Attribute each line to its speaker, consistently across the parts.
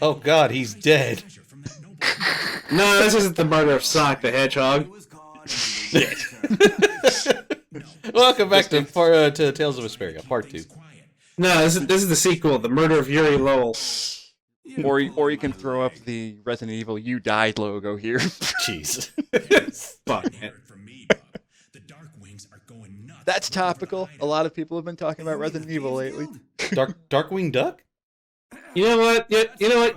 Speaker 1: Oh God, he's dead.
Speaker 2: No, this isn't the murder of Sonic the Hedgehog.
Speaker 1: Welcome back to Tales of Vesperia, Part 2.
Speaker 2: No, this is the sequel, The Murder of Yuri Lowell.
Speaker 3: Or you can throw up the Resident Evil You Died logo here.
Speaker 1: Jeez.
Speaker 2: Fuck it.
Speaker 3: That's topical. A lot of people have been talking about Resident Evil lately.
Speaker 1: Darkwing Duck?
Speaker 2: You know what?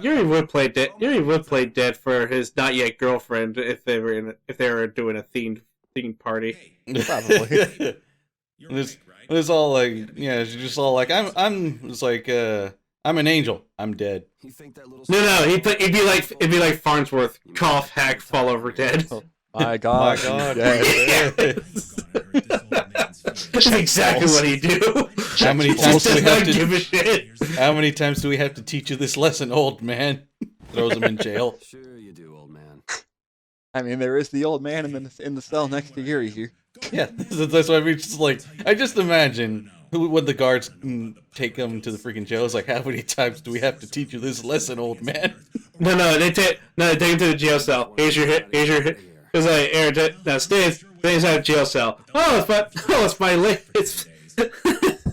Speaker 2: Yuri would play dead. Yuri would play dead for his not yet girlfriend if they were doing a themed party.
Speaker 3: Probably.
Speaker 1: It's all like, yeah, she's just all like, it's like, I'm an angel. I'm dead.
Speaker 2: No, it'd be like Farnsworth, cough, hack, fall over dead.
Speaker 3: Oh, my God.
Speaker 1: Dead.
Speaker 2: That's exactly what he'd do.
Speaker 1: How many times do we have to
Speaker 2: give a shit?
Speaker 1: How many times do we have to teach you this lesson, old man? Throws him in jail.
Speaker 4: Sure you do, old man.
Speaker 3: I mean, there is the old man in the cell next to Yuri here.
Speaker 1: Yeah, that's what I mean. Just like, I just imagine when the guards take him to the freaking jail. It's like, how many times do we have to teach you this lesson, old man?
Speaker 2: No, they take him to the jail cell. Here's your hit. It's like, Aaron, now stay inside the jail cell.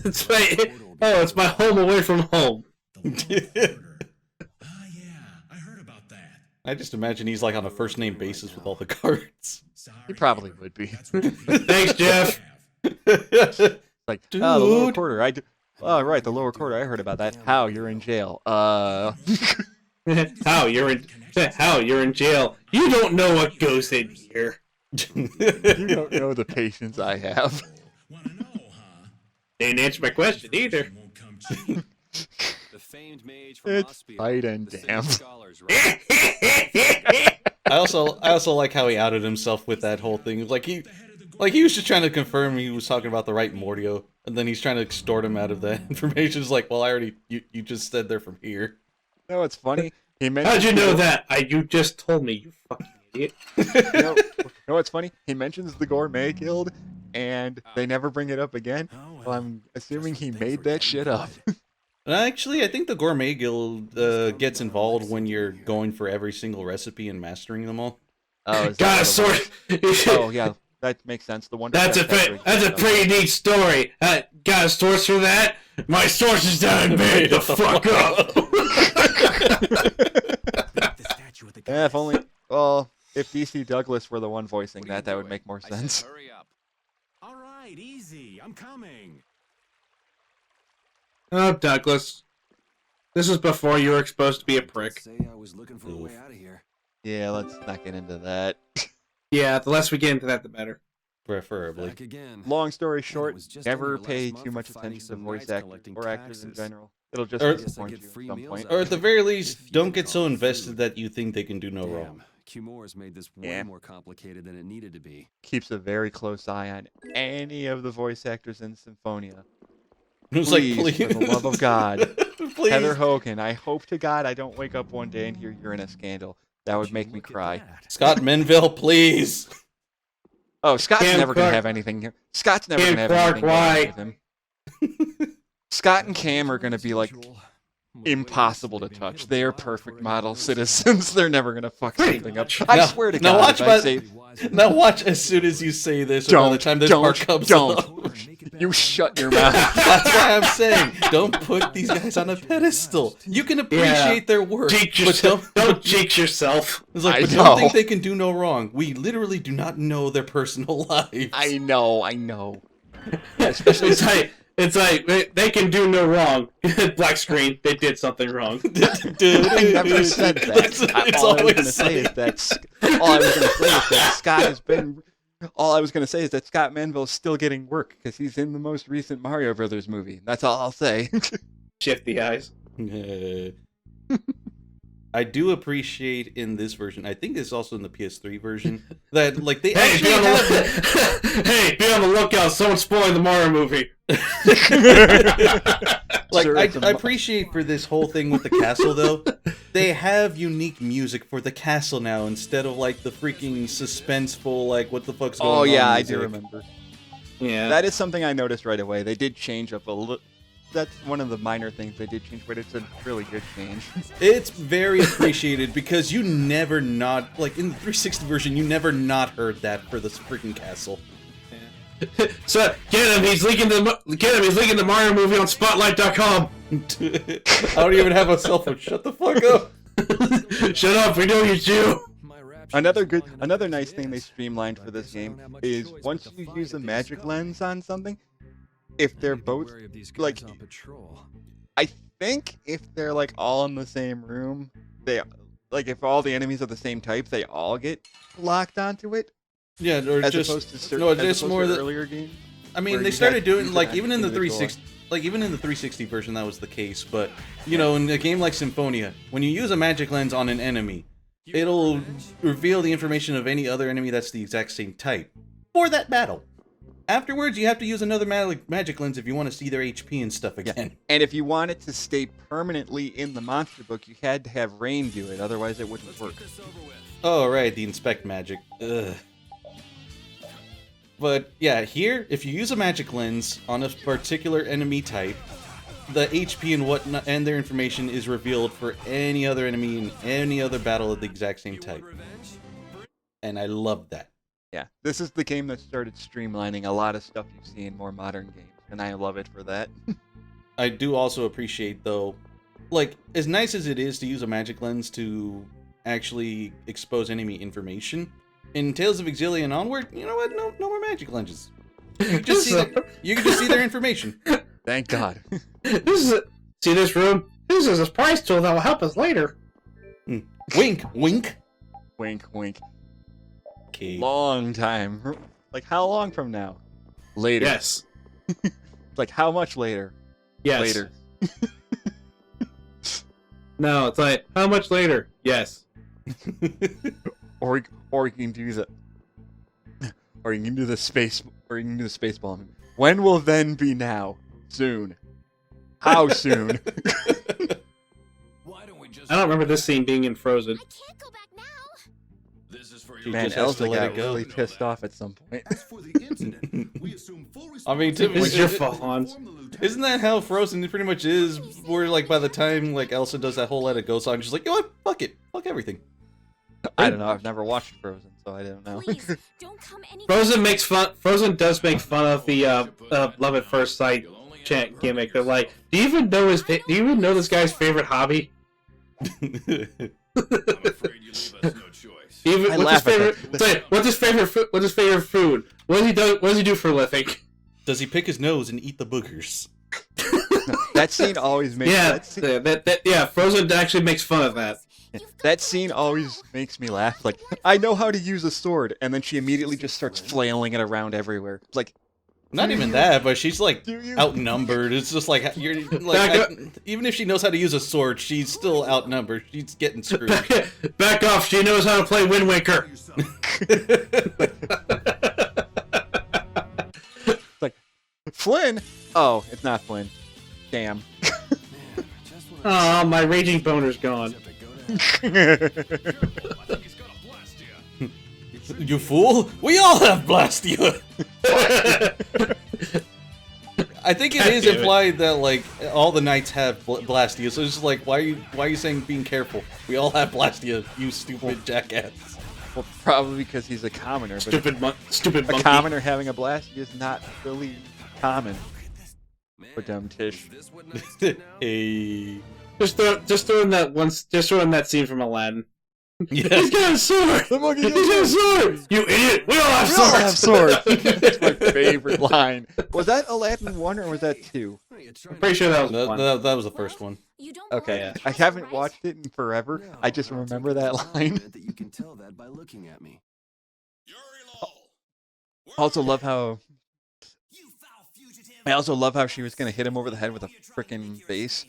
Speaker 2: It's my home away from home.
Speaker 1: I just imagine he's like on a first name basis with all the guards.
Speaker 3: He probably would be.
Speaker 2: Thanks, Jeff.
Speaker 3: Like,
Speaker 1: Dude.
Speaker 3: the lower quarter. Oh, right, the lower quarter. I heard about that. How you're in jail?
Speaker 2: How you're in jail? You don't know what goes in here.
Speaker 3: You don't know the patience I have.
Speaker 2: Didn't answer my question either.
Speaker 3: It's fight and damn.
Speaker 1: I also like how he outed himself with that whole thing. Like he was just trying to confirm he was talking about the right Mordio, and then he's trying to extort him out of that information. It's like, well, you just said they're from here.
Speaker 3: You know what's funny?
Speaker 2: How'd you know that? You just told me, you fucking idiot.
Speaker 3: You know what's funny? He mentions the Gourmet Guild, and they never bring it up again. Well, I'm assuming he made that shit up.
Speaker 1: Actually, I think the Gourmet Guild gets involved when you're going for every single recipe and mastering them all.
Speaker 3: Oh,
Speaker 2: Gotta sort.
Speaker 3: Oh yeah, that makes sense. The one.
Speaker 2: That's a pretty neat story. Got a source for that? My sources down in bed. The fuck up.
Speaker 3: Yeah, if only. Well, if DC Douglas were the one voicing that would make more sense.
Speaker 4: Hurry up. All right, easy. I'm coming.
Speaker 2: Oh, Douglas. This was before you were exposed to be a prick.
Speaker 4: Say I was looking for a way out of here.
Speaker 3: Yeah, let's not get into that.
Speaker 2: Yeah, the less we get into that, the better.
Speaker 1: Preferably.
Speaker 4: Back again.
Speaker 3: Long story short,
Speaker 4: was just
Speaker 3: never
Speaker 4: only last
Speaker 3: pay
Speaker 4: month
Speaker 3: too much
Speaker 4: for finding
Speaker 3: attention to
Speaker 4: some
Speaker 3: voice
Speaker 4: guys
Speaker 3: actors
Speaker 4: collecting
Speaker 3: or actors in
Speaker 4: taxes.
Speaker 3: general. It'll just
Speaker 1: Or-
Speaker 3: disappoint you
Speaker 4: Guess I get
Speaker 3: at
Speaker 4: free
Speaker 3: some
Speaker 4: meals
Speaker 3: point.
Speaker 4: out
Speaker 1: Or at the very least, don't get so invested that you think they can do no wrong.
Speaker 4: Qmore's made this way
Speaker 3: Yeah.
Speaker 4: more complicated than it needed to be.
Speaker 3: Keeps a very close eye on any of the voice actors in Symphonia.
Speaker 1: It's
Speaker 3: Please,
Speaker 1: like,
Speaker 3: for the love of God.
Speaker 1: please.
Speaker 3: Heather Hogan, I hope to God I don't wake up one day and hear you're in a scandal. That would make me
Speaker 4: Look at
Speaker 3: cry.
Speaker 4: that.
Speaker 1: Scott Menville, please.
Speaker 3: Oh, Scott's
Speaker 2: Cam
Speaker 3: never going
Speaker 2: Clark-
Speaker 3: to have anything here. Scott's never
Speaker 2: Cam
Speaker 3: going to have
Speaker 2: Clark,
Speaker 3: anything
Speaker 2: why?
Speaker 3: going with him. Scott and Cam are going to be like impossible to touch. They are perfect model citizens. They're never going to fuck something up. I swear to
Speaker 1: now
Speaker 3: God.
Speaker 1: watch
Speaker 3: if I
Speaker 1: my-
Speaker 3: say,
Speaker 1: Now watch as soon as you say this, or by the time this part comes up.
Speaker 3: You shut your mouth.
Speaker 1: That's why I'm saying, don't put these guys on a pedestal. You can appreciate their work,
Speaker 2: Jinx
Speaker 1: but
Speaker 2: yourself. Don't jinx yourself.
Speaker 1: it's like,
Speaker 3: I
Speaker 1: but
Speaker 3: know.
Speaker 1: don't think they can do no wrong. We literally do not know their personal lives.
Speaker 3: I know. Yeah, especially
Speaker 2: It's like they can do no wrong. Black screen. They did something wrong.
Speaker 3: I never said that. All I was going to say is that Scott Manville's still getting work because he's in the most recent Mario Brothers movie. That's all I'll say.
Speaker 2: Shift the eyes.
Speaker 1: I do appreciate in this version, I think it's also in the PS3 version, that like they
Speaker 2: Hey,
Speaker 1: actually have
Speaker 2: hey, be on the lookout. Someone's spoiling the Mario movie.
Speaker 1: like
Speaker 3: Sure,
Speaker 1: I appreciate for this whole thing with the castle though, they have unique music for the castle now instead of like the freaking suspenseful like what the fuck's going on.
Speaker 3: Oh yeah, I
Speaker 1: music.
Speaker 3: do remember.
Speaker 2: Yeah.
Speaker 3: That is something I noticed right away. They did change up a that's one of the minor things they did change, but it's a really good change.
Speaker 1: It's very appreciated because you never not, like in the 360 version, you never not heard that for this freaking castle.
Speaker 2: So get him! He's leaking the Mario movie on Spotlight.com.
Speaker 1: I don't even have a cell phone. Shut the fuck up.
Speaker 2: Shut up! We know you too.
Speaker 3: Another nice thing they streamlined for this game is once you use a magic lens on something, if they're both like, I think if they're like all in the same room, they like if all the enemies are the same type, they all get locked onto it.
Speaker 1: Yeah, or
Speaker 3: As
Speaker 1: just
Speaker 3: opposed to certain,
Speaker 1: no,
Speaker 3: as
Speaker 1: just
Speaker 3: opposed
Speaker 1: more
Speaker 3: to
Speaker 1: the
Speaker 3: earlier games.
Speaker 1: I mean,
Speaker 3: where
Speaker 1: they
Speaker 3: you
Speaker 1: started
Speaker 3: had to
Speaker 1: doing
Speaker 3: use
Speaker 1: like
Speaker 3: an
Speaker 1: even in the
Speaker 3: individual.
Speaker 1: 360, like even in the 360 version that was the case. But you know, in a game like Symphonia, when you use a magic lens on an enemy, it'll reveal the information of any other enemy that's the exact same type for that battle. Afterwards, you have to use another magic lens if you want to see their HP and stuff again.
Speaker 3: And if you want it to stay permanently in the monster book, you had to have Rain do it, otherwise it wouldn't work.
Speaker 1: Oh, right, the inspect magic. Ugh. But yeah, here, if you use a magic lens on a particular enemy type, the HP and whatnot and their information is revealed for any other enemy in any other battle of the exact same type. And I love that.
Speaker 3: Yeah, this is the game that started streamlining a lot of stuff you see in more modern games, and I love it for that.
Speaker 1: I do also appreciate, though, like, as nice as it is to use a magic lens to actually expose enemy information, in Tales of Exilia and onward, you know what? No more magic lenses. You can just see their information.
Speaker 3: Thank God.
Speaker 2: See this room? This is a prize tool that will help us later.
Speaker 1: Wink, wink.
Speaker 3: Wink, wink.
Speaker 1: Okay.
Speaker 3: Long time. Like, how long from now? Later.
Speaker 2: Yes.
Speaker 3: Like, how much later?
Speaker 2: Yes.
Speaker 3: Later.
Speaker 2: No, it's like, how much later? Yes.
Speaker 3: Or you can do the... Or you can do the space... Or you can do the space bombing. When will then be now? Soon. How soon?
Speaker 2: I don't remember this scene being in Frozen.
Speaker 5: I can't go back now.
Speaker 4: This is for
Speaker 1: She
Speaker 3: Man,
Speaker 1: just has
Speaker 3: Elsa
Speaker 1: to let
Speaker 3: got
Speaker 1: it go.
Speaker 3: really pissed off at some point.
Speaker 4: As for the incident, we assume full
Speaker 1: I mean,
Speaker 2: This is your
Speaker 1: it-
Speaker 2: fault, Hans.
Speaker 1: Isn't that how Frozen pretty much is? Where, like, by the time, like, Elsa does that whole Let It Go song, she's like, you know what? Fuck it. Fuck everything.
Speaker 3: I don't know. I've never watched Frozen, so I don't know.
Speaker 5: Please, don't come any
Speaker 2: Frozen does make fun of the love at first sight chant gimmick. They're like, do you even know this guy's favorite hobby?
Speaker 4: I'm afraid you leave us no choice.
Speaker 2: Even
Speaker 3: I
Speaker 2: what's his
Speaker 3: laugh at
Speaker 2: favorite?
Speaker 3: that.
Speaker 2: Say, what's his favorite food? What does he do for a living?
Speaker 1: Does he pick his nose and eat the boogers?
Speaker 3: That scene always makes
Speaker 2: Yeah,
Speaker 3: that,
Speaker 2: Frozen actually makes fun of that.
Speaker 3: that scene always makes me laugh. Like, I know how to use a sword, and then she immediately just starts flailing it around everywhere. Like,
Speaker 1: Not even that, but she's, like,
Speaker 3: do you?
Speaker 1: outnumbered. It's just like, you're, like, even if she knows how to use a sword, she's still outnumbered. She's getting screwed.
Speaker 2: Back off! She knows how to play Wind Waker.
Speaker 3: Like, Flynn? Oh, it's not Flynn. Damn.
Speaker 2: Oh, my raging boner's gone.
Speaker 1: You fool! We all have Blastia! I think it is implied that, like, all the knights have Blastia, so it's just like, why are you saying being careful? We all have Blastia, you stupid jackass.
Speaker 3: Well, probably because he's a commoner. But
Speaker 2: Stupid
Speaker 3: a
Speaker 2: monkey.
Speaker 3: commoner having a blast is not really common. For dumb Tish.
Speaker 1: Hey.
Speaker 2: Just throw in that scene from Aladdin. He's
Speaker 1: Yes.
Speaker 2: got a sword.
Speaker 3: The monkey
Speaker 2: He's got a sword. You idiot! We all have
Speaker 3: We all have
Speaker 2: swords.
Speaker 3: swords. That's my favorite line. Was that Aladdin 1 or was that 2?
Speaker 2: I'm pretty sure that was one.
Speaker 1: That was the first one.
Speaker 5: You don't
Speaker 3: Okay,
Speaker 2: Yeah.
Speaker 3: I haven't watched it in forever. I just remember that line.
Speaker 4: That you can tell that by looking at me.
Speaker 3: Also love how she was gonna hit him over the head with a frickin' vase.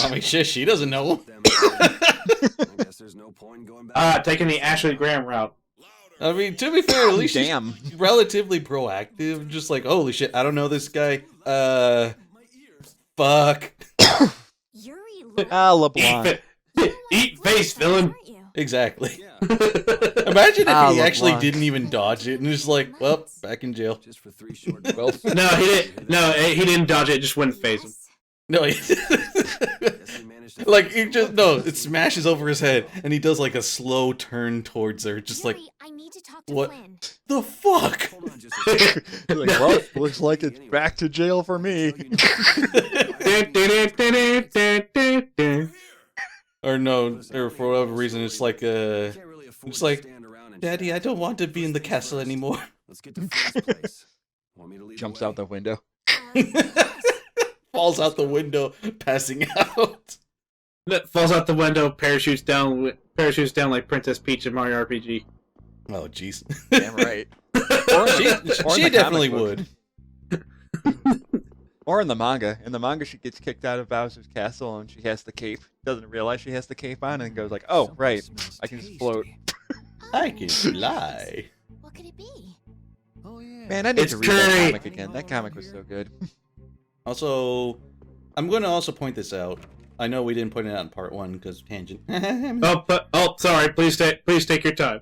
Speaker 1: I mean, shit, she doesn't know.
Speaker 4: I guess there's no point in going back.
Speaker 2: Taking the Ashley Graham route.
Speaker 1: I mean, to be fair, at least
Speaker 3: Damn.
Speaker 1: she's relatively proactive. Just like, holy shit, I don't know this guy. Fuck.
Speaker 5: Yuri,
Speaker 3: Ah, LeBlanc.
Speaker 2: Eat face, villain.
Speaker 1: Exactly.
Speaker 4: Yeah,
Speaker 1: Imagine if
Speaker 3: Ah,
Speaker 1: he actually
Speaker 3: LeBlanc.
Speaker 1: didn't even dodge it and just like, well, back in jail.
Speaker 4: just for 3 short
Speaker 3: Well,
Speaker 2: No, he didn't. No, he didn't dodge it. It just wouldn't phase him.
Speaker 1: No, like he just it smashes over his head, and he does like a slow turn towards her, just like
Speaker 5: Yuri, I need to talk to
Speaker 1: what
Speaker 5: Flynn.
Speaker 1: the fuck.
Speaker 4: Hold on just a second.
Speaker 3: Like, well, looks like it's back to jail for me.
Speaker 1: Or no, or for whatever reason, it's like
Speaker 4: Can't really afford
Speaker 1: it's
Speaker 4: to
Speaker 1: like,
Speaker 4: stand around and
Speaker 1: Daddy,
Speaker 4: chat.
Speaker 1: I don't want to be in the castle anymore.
Speaker 4: Let's get to Flynn's place. Want me to lead the
Speaker 3: Jumps
Speaker 4: way?
Speaker 3: out the window.
Speaker 1: Falls out the window, passing out.
Speaker 2: Falls out the window, parachutes down like Princess Peach in Mario RPG.
Speaker 1: Oh, jeez.
Speaker 3: Damn right. Or
Speaker 1: She
Speaker 3: the
Speaker 1: definitely
Speaker 3: comic book.
Speaker 1: would.
Speaker 3: Or in the manga. In the manga, she gets kicked out of Bowser's castle and she has the cape. Doesn't realize she has the cape on and goes like, "Oh, right, I can just float."
Speaker 1: I can fly.
Speaker 5: What could it be?
Speaker 4: Oh yeah.
Speaker 3: Man, I need
Speaker 2: It's
Speaker 3: to read that
Speaker 2: curry.
Speaker 3: comic again. That comic was so good.
Speaker 1: Also, I'm going to also point this out. I know we didn't point it out in part 1 because tangent.
Speaker 2: Sorry. Please take your time.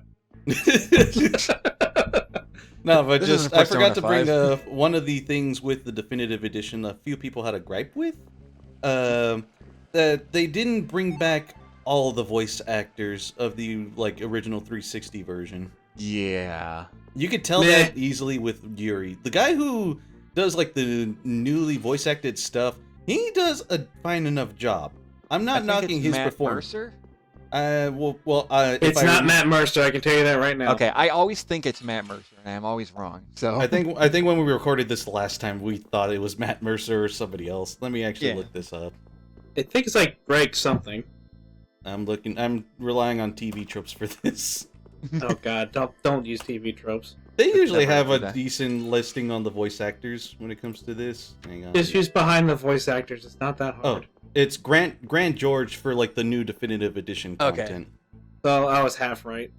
Speaker 1: No, but
Speaker 3: This
Speaker 1: just
Speaker 3: isn't
Speaker 1: I
Speaker 3: Persona
Speaker 1: forgot to bring
Speaker 3: 5.
Speaker 1: one of the things with the definitive edition. A few people had a gripe with that they didn't bring back all the voice actors of the original 360 version.
Speaker 3: Yeah.
Speaker 1: You could tell
Speaker 2: Meh.
Speaker 1: that easily with Yuri. The guy who does the newly voice acted stuff, he does a fine enough job. I'm not knocking his performance.
Speaker 3: Mercer?
Speaker 2: It's not Matt Mercer. I can tell you that right now.
Speaker 3: Okay, I always think it's Matt Mercer, and I'm always wrong. So
Speaker 1: I think when we recorded this the last time, we thought it was Matt Mercer or somebody else. Let me actually look this up.
Speaker 2: I think it's like Greg something.
Speaker 1: I'm relying on TV tropes for this.
Speaker 2: Oh God, don't use TV tropes.
Speaker 1: They usually
Speaker 3: never
Speaker 1: have
Speaker 3: do
Speaker 1: a
Speaker 3: that.
Speaker 1: decent listing on the voice actors when it comes to this. Hang on.
Speaker 2: Just use behind the voice actors. It's not that
Speaker 1: Oh,
Speaker 2: hard.
Speaker 1: it's Grant George for the new definitive edition
Speaker 3: Okay.
Speaker 1: content.
Speaker 2: So I was half right.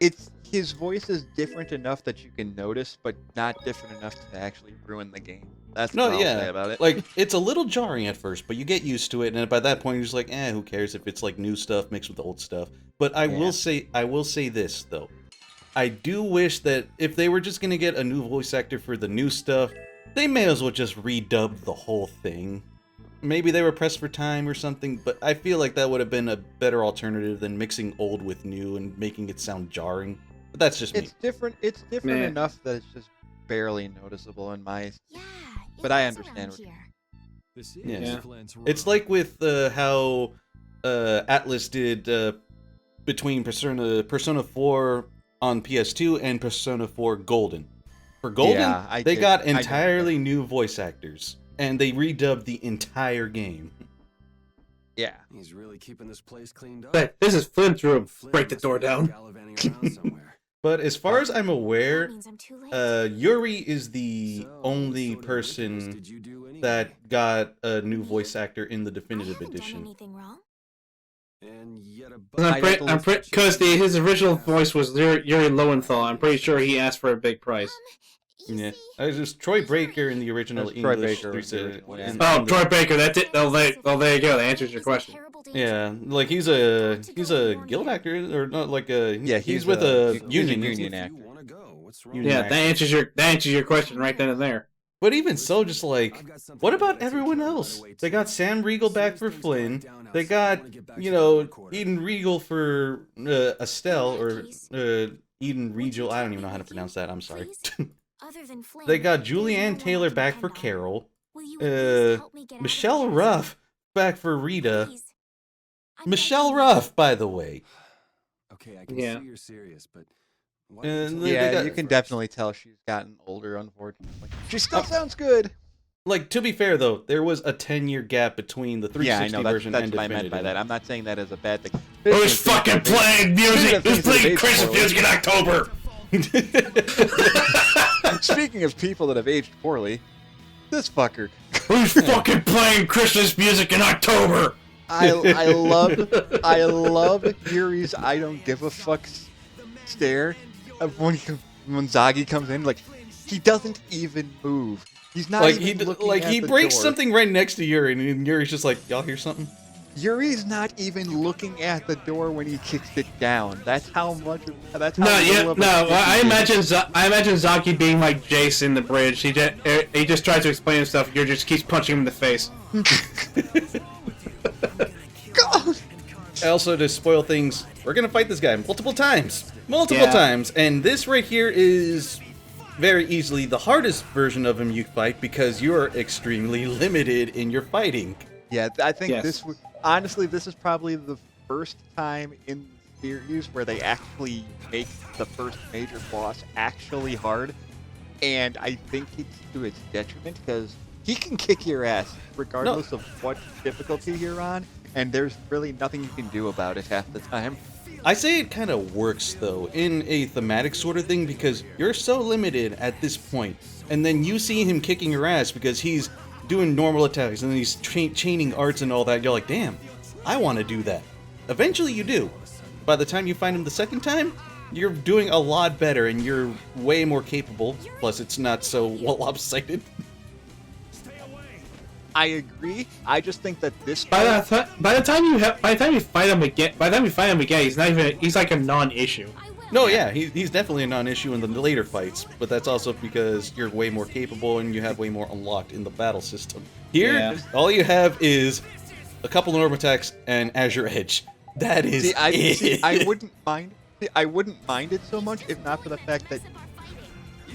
Speaker 3: it's his voice is different enough that you can notice, but not different enough to actually ruin the game. That's what I'll say about it.
Speaker 1: It's a little jarring at first, but you get used to it, and by that point you're just like, who cares if it's new stuff mixed with old stuff. But I will say this though. I do wish that if they were just gonna get a new voice actor for the new stuff, they may as well just redub the whole thing. Maybe they were pressed for time or something, but I feel like that would have been a better alternative than mixing old with new and making it sound jarring. But that's just me.
Speaker 3: It's different. It's different
Speaker 2: Meh.
Speaker 3: enough that it's just barely noticeable in my.
Speaker 5: Yeah.
Speaker 3: But I
Speaker 5: is
Speaker 3: understand
Speaker 5: around
Speaker 3: what-
Speaker 5: here.
Speaker 4: This is
Speaker 1: Yeah.
Speaker 4: Flynn's
Speaker 1: It's
Speaker 4: room.
Speaker 1: like with how Atlas did between Persona 4 on PS2 and Persona 4 Golden. For Golden,
Speaker 3: Yeah,
Speaker 1: they got
Speaker 3: I know
Speaker 1: entirely new voice actors, and they redubbed the entire game.
Speaker 3: Yeah.
Speaker 4: He's really keeping this place cleaned up.
Speaker 2: Hey, this is Flynn's room.
Speaker 4: Flynn
Speaker 2: Break the
Speaker 4: must
Speaker 2: door
Speaker 4: be
Speaker 2: down.
Speaker 4: gallivanting around somewhere.
Speaker 1: But as far as I'm
Speaker 5: That
Speaker 1: aware,
Speaker 5: means I'm too late.
Speaker 1: Yuri is the
Speaker 4: So,
Speaker 1: only
Speaker 4: what sort of
Speaker 1: person
Speaker 4: rituals did you do anyway?
Speaker 1: that got a new voice actor in the
Speaker 5: I
Speaker 1: definitive
Speaker 5: haven't done
Speaker 1: edition.
Speaker 5: anything wrong.
Speaker 4: And yet a
Speaker 2: I'm pretty because his original voice was Yuri Lowenthal. I'm pretty sure he asked for a big price.
Speaker 5: You
Speaker 1: Yeah,
Speaker 5: see,
Speaker 1: it was Troy Baker in the original
Speaker 3: That's Troy
Speaker 1: English.
Speaker 3: Baker was the original, yeah.
Speaker 2: Oh, Troy Baker. That's it. Oh, there you go. That answers your question.
Speaker 1: Yeah, he's a guild actor or not
Speaker 3: Yeah,
Speaker 1: he's
Speaker 3: he's
Speaker 1: with
Speaker 3: a-
Speaker 1: a
Speaker 3: he's a
Speaker 1: union.
Speaker 3: union
Speaker 4: If
Speaker 3: actor.
Speaker 4: you wanna go, what's wrong?
Speaker 1: Union
Speaker 2: Yeah,
Speaker 1: actor.
Speaker 2: that answers your question right then and there.
Speaker 1: But even so, just
Speaker 4: I've got something
Speaker 1: what
Speaker 4: I
Speaker 1: about
Speaker 4: gotta take
Speaker 1: everyone
Speaker 4: care of right
Speaker 1: else?
Speaker 4: away,
Speaker 1: They
Speaker 4: too.
Speaker 1: got Sam Riegel back for
Speaker 4: Soon as things
Speaker 1: Flynn.
Speaker 4: quiet down
Speaker 1: They
Speaker 4: outside, I
Speaker 1: got
Speaker 4: wanna get back to the headquarters.
Speaker 1: Eden Riegel for Estelle or Eden Riegel. I don't even know how to pronounce that. I'm sorry.
Speaker 5: Other than Flynn,
Speaker 1: They got
Speaker 5: there's no
Speaker 1: Julianne
Speaker 5: one I
Speaker 1: Taylor
Speaker 5: can
Speaker 1: back
Speaker 5: depend
Speaker 1: for
Speaker 5: on.
Speaker 1: Carol.
Speaker 5: Will you at least help me get out of
Speaker 1: Michelle
Speaker 5: the castle?
Speaker 1: Ruff back for Rita.
Speaker 5: Please. I'm
Speaker 1: Michelle
Speaker 5: begging you.
Speaker 1: Ruff, by the way.
Speaker 4: Okay, I can
Speaker 2: Yeah.
Speaker 4: see you're serious, but why
Speaker 1: And
Speaker 4: don't you
Speaker 1: they
Speaker 4: tell me
Speaker 3: Yeah,
Speaker 1: got-
Speaker 3: you can
Speaker 4: first?
Speaker 3: definitely tell she's gotten older, unfortunately. She still sounds good.
Speaker 1: To be fair though, there was a 10-year gap between the 360
Speaker 3: Yeah, I know.
Speaker 1: version
Speaker 3: That's
Speaker 1: and
Speaker 3: what I meant by
Speaker 1: definitive.
Speaker 3: that. I'm not saying that as a bad thing.
Speaker 2: Who's fucking playing music? Who's playing Christmas music in October?
Speaker 3: Speaking of people that have aged poorly, this fucker.
Speaker 2: Who's fucking playing Christmas music in October?
Speaker 3: I love Yuri's I don't give a fuck stare of when Zagi comes in. Like, he doesn't even move. He's not
Speaker 1: Like
Speaker 3: even looking
Speaker 1: like
Speaker 3: at
Speaker 1: he
Speaker 3: the
Speaker 1: breaks
Speaker 3: door.
Speaker 1: something right next to Yuri, and Yuri's just like, "Y'all hear something?"
Speaker 3: Yuri's not even looking at the door when he kicks it down. That's how much. That's how.
Speaker 2: No, yeah,
Speaker 3: little of a
Speaker 2: no.
Speaker 3: kid
Speaker 2: I
Speaker 3: he is.
Speaker 2: imagine Zaki being like Jace in the bridge. He just tries to explain himself. You just keeps punching him in the face.
Speaker 3: God!
Speaker 1: Also, to spoil things, we're gonna fight this guy multiple times. Multiple times. And this right here is very easily the hardest version of him you fight because you're extremely limited in your fighting.
Speaker 3: Yeah, I think
Speaker 2: Yes.
Speaker 3: this would honestly, this is probably the first time in the series where they actually make the first major boss actually hard, and I think it's to its detriment because he can kick your ass regardless of what difficulty you're on, and there's really nothing you can do about it half the time.
Speaker 1: I say it kind of works though in a thematic sort of thing because you're so limited at this point, and then you see him kicking your ass because he's doing normal attacks and then he's chaining arts and all that. You're like, damn, I want to do that. Eventually you do. By the time you find him the second time, you're doing a lot better and you're way more capable. Plus, it's not so lopsided.
Speaker 3: I agree. I just think that this
Speaker 2: By the time you fight him again, he's like a non-issue.
Speaker 1: No, yeah, he's definitely a non-issue in the later fights, but that's also because you're way more capable and you have way more unlocked in the battle system. Here,
Speaker 2: Yeah.
Speaker 1: all you have is a couple of normal attacks and Azure Edge. That is it.
Speaker 3: I wouldn't mind. I wouldn't mind it so much if not for the fact that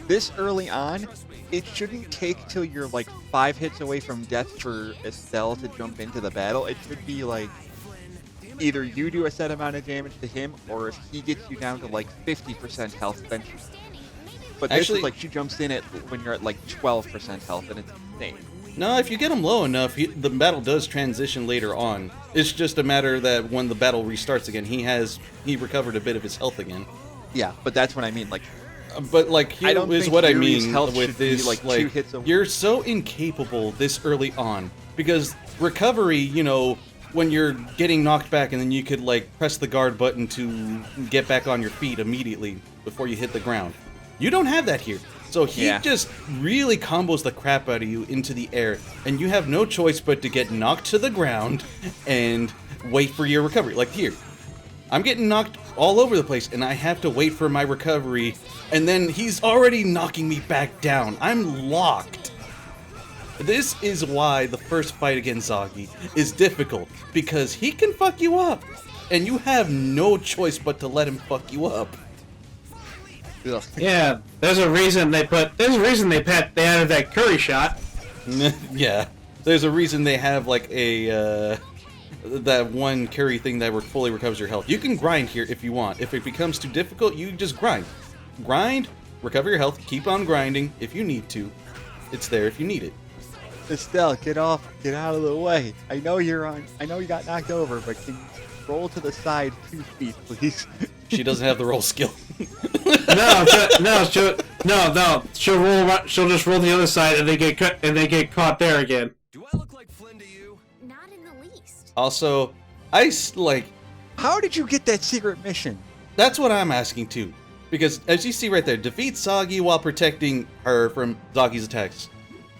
Speaker 3: this early on, it shouldn't take till you're like 5 hits away from death for Estelle to jump into the battle. It should be like either you do a set amount of damage to him, or if he gets you down to like 50% health, then. But this
Speaker 1: Actually-
Speaker 3: is like she jumps in at when you're at like 12% health, and it's insane.
Speaker 1: No, if you get him low enough, the battle does transition later on. It's just a matter that when the battle restarts again, he recovered a bit of his health again.
Speaker 3: Yeah, but that's what I mean. Like,
Speaker 1: But like here
Speaker 3: I don't
Speaker 1: is
Speaker 3: think
Speaker 1: what I
Speaker 3: Yuri's
Speaker 1: mean
Speaker 3: health
Speaker 1: with
Speaker 3: should be,
Speaker 1: this,
Speaker 3: like, 2
Speaker 1: like
Speaker 3: hits away.
Speaker 1: you're so incapable this early on because recovery, you know, when you're getting knocked back and then you could like press the guard button to get back on your feet immediately before you hit the ground. You don't have that here. So he
Speaker 3: Yeah.
Speaker 1: just really combos the crap out of you into the air and you have no choice but to get knocked to the ground and wait for your recovery. Like here, I'm getting knocked all over the place, and I have to wait for my recovery, and then he's already knocking me back down. I'm locked. This is why the first fight against Zagi is difficult, because he can fuck you up, and you have no choice but to let him fuck you up.
Speaker 3: ugh.
Speaker 2: Yeah, there's a reason they added that curry shot.
Speaker 1: Yeah, there's a reason they have like a that one carry thing that fully recovers your health. You can grind here if you want. If it becomes too difficult, you just grind. Grind, recover your health, keep on grinding if you need to. It's there if you need it.
Speaker 3: Estelle, get out of the way. I know you got knocked over, but can you roll to the side 2 feet, please?
Speaker 1: She doesn't have the roll skill.
Speaker 2: She'll roll. She'll just roll the other side, and they get caught there again.
Speaker 4: Do I look like Flynn to you?
Speaker 5: Not in the least.
Speaker 1: Also, like,
Speaker 3: How did you get that secret mission?
Speaker 1: that's what I'm asking too. Because as you see right there, defeat Sagi while protecting her from Zagi's attacks.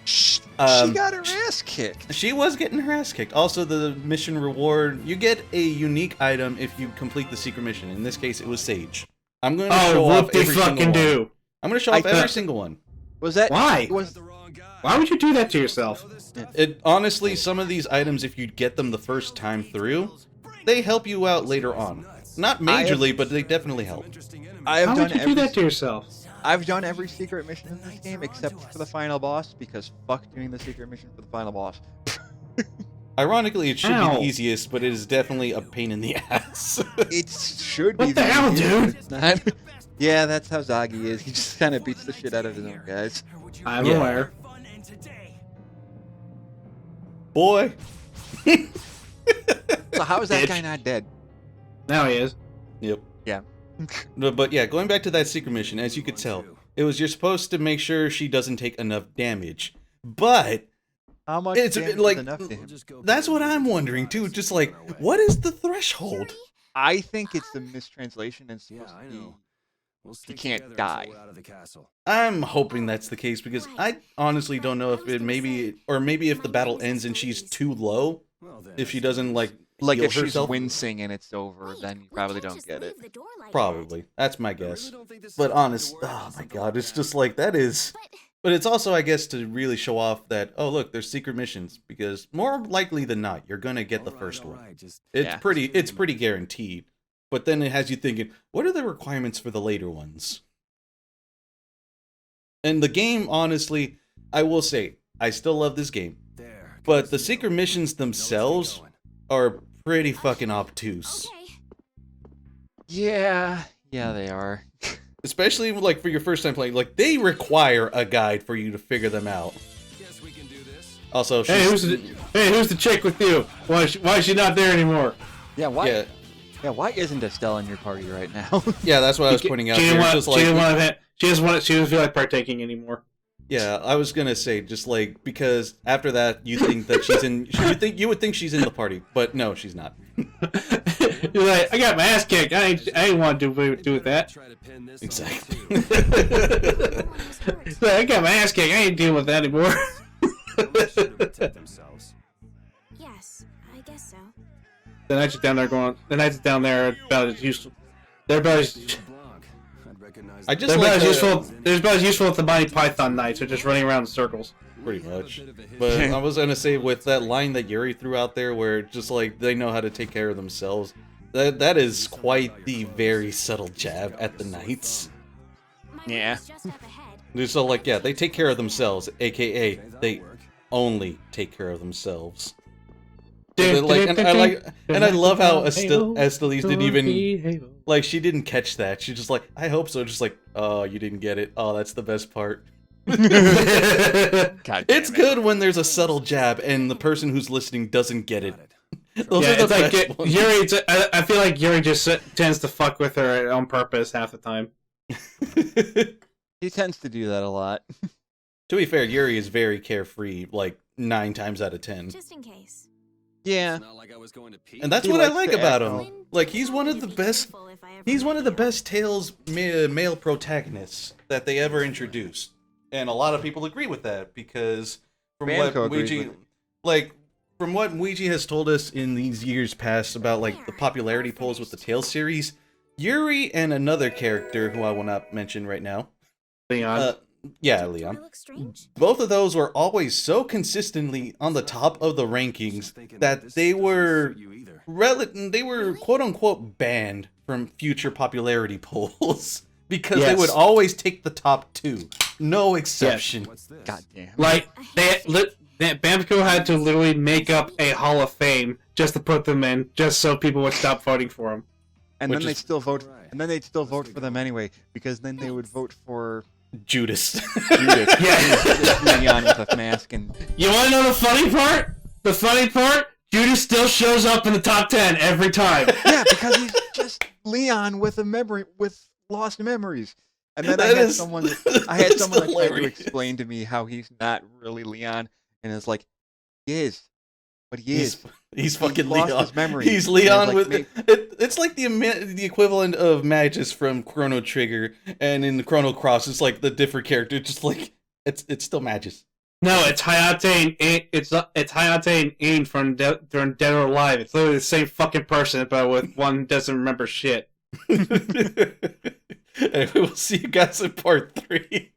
Speaker 3: She
Speaker 1: Um,
Speaker 3: got her ass kicked.
Speaker 1: She was getting her ass kicked. Also, the mission reward, you get a unique item if you complete the secret mission. In this case, it was Sage. I'm going to show off
Speaker 2: what they
Speaker 1: every single
Speaker 2: fucking
Speaker 1: one.
Speaker 2: do?
Speaker 1: I'm going to show
Speaker 3: I
Speaker 1: off every
Speaker 3: thought-
Speaker 1: single one.
Speaker 3: Was that
Speaker 2: Why?
Speaker 3: Was
Speaker 4: The wrong guy.
Speaker 2: Why would you do that to yourself?
Speaker 1: It honestly, some of these items, if you get them the first time through, they help you out later on. Not majorly, but they definitely help.
Speaker 3: I have
Speaker 2: Why
Speaker 3: done
Speaker 2: would you do that to yourself?
Speaker 3: I've done every secret mission in this game except for the final boss because fuck doing the secret mission for the final boss.
Speaker 1: Ironically, it should be
Speaker 2: Ow.
Speaker 1: the easiest, but it is definitely a pain in the ass.
Speaker 3: It should be
Speaker 2: What the hell,
Speaker 3: easiest, but
Speaker 2: dude?
Speaker 3: It's not. Yeah, that's how Zagi is. He just kind of beats the shit out of his own guys.
Speaker 2: I'm
Speaker 1: Yeah.
Speaker 2: aware.
Speaker 1: Boy.
Speaker 3: So how is that
Speaker 2: Bitch.
Speaker 3: guy not dead?
Speaker 2: Now he is.
Speaker 1: Yep.
Speaker 3: Yeah.
Speaker 1: No, but yeah, going back to that secret mission, as you could tell, it was you're supposed to make sure she doesn't take enough damage. But
Speaker 3: How much
Speaker 1: It's,
Speaker 3: damage
Speaker 1: like,
Speaker 3: is enough to him?
Speaker 1: that's what I'm wondering too. Just like, what is the threshold?
Speaker 3: I think it's the mistranslation and
Speaker 4: Yeah,
Speaker 3: supposed
Speaker 4: I
Speaker 3: to be.
Speaker 4: know. We'll stick
Speaker 3: can't
Speaker 4: together
Speaker 3: die.
Speaker 4: until we're out of the castle.
Speaker 1: I'm hoping that's the case because I honestly don't know if it maybe if the battle ends and she's too low,
Speaker 4: Well then,
Speaker 1: if she doesn't like
Speaker 3: Like
Speaker 1: heal
Speaker 3: if she's
Speaker 1: herself.
Speaker 3: wincing and it's over,
Speaker 5: Wait,
Speaker 3: then you
Speaker 5: we
Speaker 3: probably
Speaker 5: can't
Speaker 3: don't
Speaker 5: just
Speaker 3: get it.
Speaker 5: leave the door like
Speaker 1: Probably. That's my
Speaker 4: I really
Speaker 1: guess.
Speaker 4: don't think this
Speaker 1: But
Speaker 4: stuff's going to
Speaker 1: honest,
Speaker 4: work
Speaker 1: oh
Speaker 4: or
Speaker 1: my
Speaker 4: something
Speaker 1: god,
Speaker 4: like
Speaker 1: it's
Speaker 4: that.
Speaker 1: just like that is.
Speaker 5: But
Speaker 1: But it's also, I guess, to really show off that, oh look, there's secret missions, because more likely than not, you're gonna get the first one.
Speaker 4: Just
Speaker 1: It's
Speaker 3: Yeah.
Speaker 1: pretty guaranteed. But then it has you thinking, what are the requirements for the later ones? And the game, honestly, I will say, I still love this game,
Speaker 4: there.
Speaker 1: but the secret missions themselves are pretty fucking obtuse.
Speaker 5: okay.
Speaker 3: Yeah, they are.
Speaker 1: Especially like for your first time playing, like they require a guide for you to figure them out.
Speaker 4: Guess we can do this.
Speaker 1: Also,
Speaker 2: Hey, who's the chick with you? Why is she not there anymore?
Speaker 3: Yeah, why?
Speaker 1: yeah,
Speaker 3: Yeah, why isn't Estelle in your party right now?
Speaker 1: yeah, that's what I was pointing out. Here. Just like,
Speaker 2: She doesn't feel like partaking anymore.
Speaker 1: yeah, I was gonna say just like because after that you think that she's in, you would think she's in the party, but no, she's not.
Speaker 2: You're like, I got my ass kicked. I ain't want to do with that.
Speaker 4: Try to pin this
Speaker 1: Exactly.
Speaker 5: No one was hurt.
Speaker 2: He's like, I got my ass kicked. I ain't dealing with that anymore.
Speaker 5: Yes, I guess so.
Speaker 2: The Knights are down there going. The Knights are down there about as useful. They're about as
Speaker 1: I just
Speaker 2: they're
Speaker 1: like
Speaker 2: about as
Speaker 1: the-
Speaker 2: useful. They're about as useful as the Monty Python Knights. They're just running around in circles.
Speaker 1: pretty much. But I was gonna say with that line that Yuri threw out there, where just like they know how to take care of themselves. That is quite the very subtle jab at the Knights.
Speaker 5: My
Speaker 3: Yeah.
Speaker 5: room's just up ahead.
Speaker 1: They're so like, yeah, they take care of themselves, aka they only take care of themselves. They're like, and I love how Estelle didn't even like she didn't catch that. She just like, I hope so. Just like, oh, you didn't get it. Oh, that's the best part.
Speaker 3: God
Speaker 1: It's
Speaker 3: damn it.
Speaker 1: good when there's a subtle jab and the person who's listening doesn't get it. Those
Speaker 2: Yeah,
Speaker 1: are the
Speaker 2: it's like
Speaker 1: best ones.
Speaker 2: Yuri. I feel like Yuri just tends to fuck with her on purpose half the time.
Speaker 3: He tends to do that a lot.
Speaker 1: To be fair, Yuri is very carefree, like 9 times out of 10.
Speaker 5: Just in case.
Speaker 3: Yeah.
Speaker 1: And that's
Speaker 3: He
Speaker 1: what I
Speaker 3: likes
Speaker 1: like
Speaker 3: to
Speaker 1: about
Speaker 3: act
Speaker 1: him.
Speaker 5: Flynn
Speaker 1: Like he's
Speaker 5: told
Speaker 1: one
Speaker 5: me
Speaker 1: of
Speaker 5: to
Speaker 1: the
Speaker 5: be
Speaker 1: best.
Speaker 5: careful if I ever
Speaker 1: He's one of the
Speaker 5: met you.
Speaker 1: best Tales male protagonists that they ever introduced, and a lot of people agree with that because from
Speaker 3: Banco
Speaker 1: what
Speaker 3: agrees
Speaker 1: Ouija,
Speaker 3: with it.
Speaker 1: like from what Ouija has told us in these years past about like the popularity polls with the Tales series, Yuri and another character who I will not mention right now,
Speaker 2: Leon.
Speaker 1: yeah,
Speaker 5: Do I
Speaker 1: Leon.
Speaker 5: look strange?
Speaker 1: Both of those were always so consistently on the top of the rankings that they were they were quote unquote banned from future popularity polls because they
Speaker 2: Yes.
Speaker 1: would always take the top 2, no exception.
Speaker 3: God damn.
Speaker 2: Like
Speaker 5: I hate
Speaker 2: Bamco had to literally make up a Hall of Fame just to put them in, just so people would stop voting for them.
Speaker 3: And
Speaker 1: Which
Speaker 3: then they
Speaker 1: is-
Speaker 3: still vote. And then they'd still vote for them anyway, because then they would vote for
Speaker 1: Judas.
Speaker 3: Judas.
Speaker 2: Yeah.
Speaker 3: Leon with a mask and
Speaker 2: You want to know the funny part? The funny part? Judas still shows up in the top 10 every time.
Speaker 3: yeah, because he's just Leon with a memory with lost memories. And then I
Speaker 1: That
Speaker 3: had
Speaker 1: is-
Speaker 3: someone that
Speaker 1: that's
Speaker 3: tried to
Speaker 1: hilarious.
Speaker 3: explain to me how he's not really Leon, and it's like he is, but he
Speaker 1: He's,
Speaker 3: is.
Speaker 1: he's fucking
Speaker 3: lost
Speaker 1: Leon.
Speaker 3: his memory.
Speaker 1: He's
Speaker 3: And it's
Speaker 1: Leon
Speaker 3: like,
Speaker 1: with it's like the equivalent of Magus from Chrono Trigger, and in the Chrono Cross, it's like the different character. Just like it's still Magus.
Speaker 2: No, it's Hayate and it's Hayate and Ain from Dead or Alive. It's literally the same fucking person, but with one who doesn't remember shit.
Speaker 1: And we will see you guys in part 3.